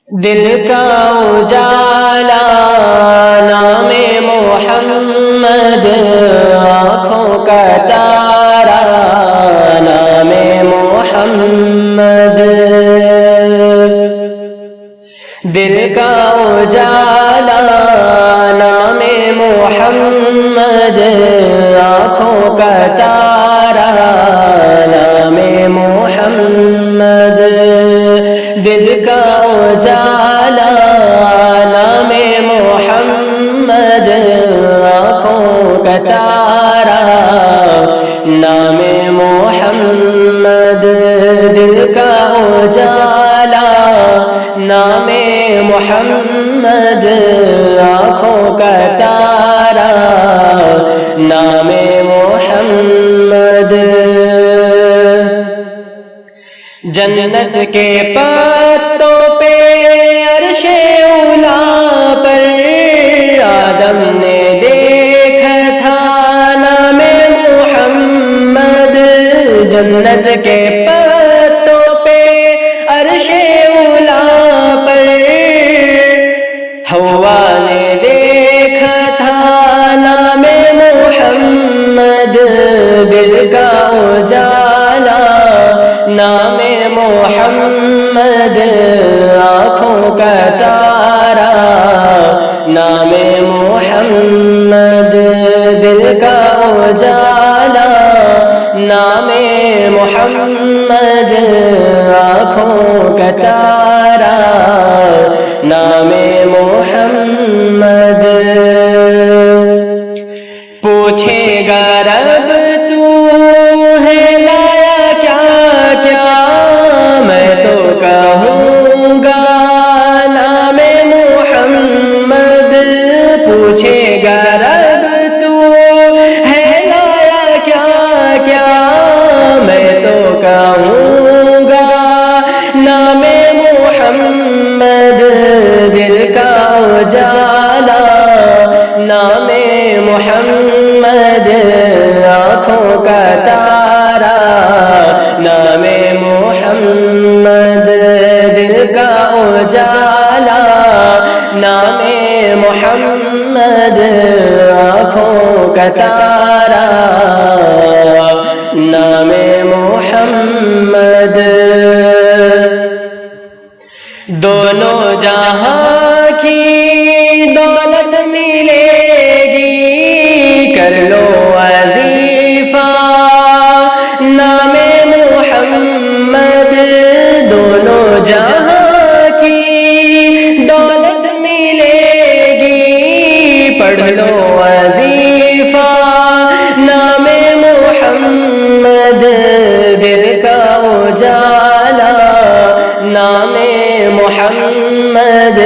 دل کا اجالا نام محمد، آنکھوں کا تارا نام محمد، دل کا اجالا نام محمد، آنکھوں کا تارا نام محمد، دل کا اجالا نام محمد، آنکھوں کا تارا نام محمد، دل کا اجالا نام محمد، آنکھوں کا تارا نام محمد، جنت کے پتوں پہ عرش اولا پر آدم نے دیکھا تھا نام محمد، جنت کے پتوں پہ عرش اولا پر حوا نے دیکھا تھا نام محمد، دل کا اجالا نام محمد، آنکھوں کا تارا نام محمد، دل کا اجالا نام محمد، آنکھوں کا تارا نام محمد، پوچھے گا رب تو ہے لایا کیا کیا، میں تو کہوں گا نام محمد، پوچھے گا رب تو ہے لایا کیا کیا، میں تو کہوں گا نام محمد، دل کا اجالا نام محمد، آنکھوں کا تارا نام محمد، دل کا اجالا نام محمد، آنکھوں کا تارا نام محمد، دونوں جہاں کی دولت ملے گی، کر لو وظیفہ نام محمد، دونوں جہاں کی دولت ملے گی، پڑھ لو وظیفہ نام محمد، دل کا اجالا نام محمد،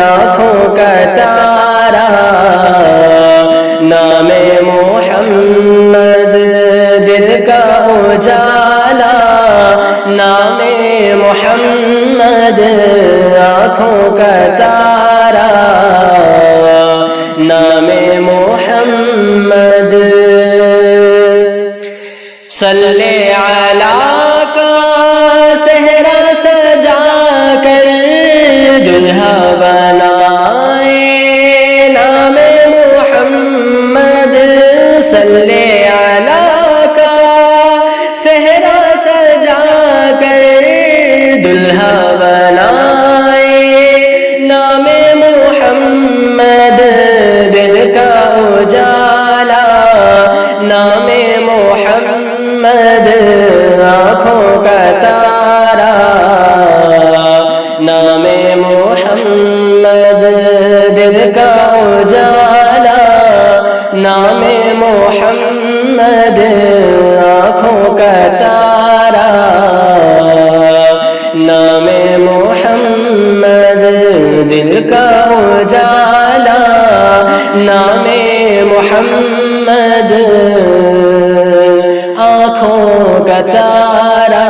آنکھوں کا تارا نام محمد، دل کا اجالا نام محمد، آنکھوں کا تارا نام محمد، صلی علی کا صحرا سجا کر دلہا بنائے نام محمد، صلی علی کا صحرا سجا کر دلہا بنائے نام محمد، دل کا اجالا نام محمد، آنکھوں کا تارا نام محمد، دل کا اجالا نام محمد، آنکھوں کا تارا نام محمد، دل کا اجالا نام محمد، آنکھوں کا تارا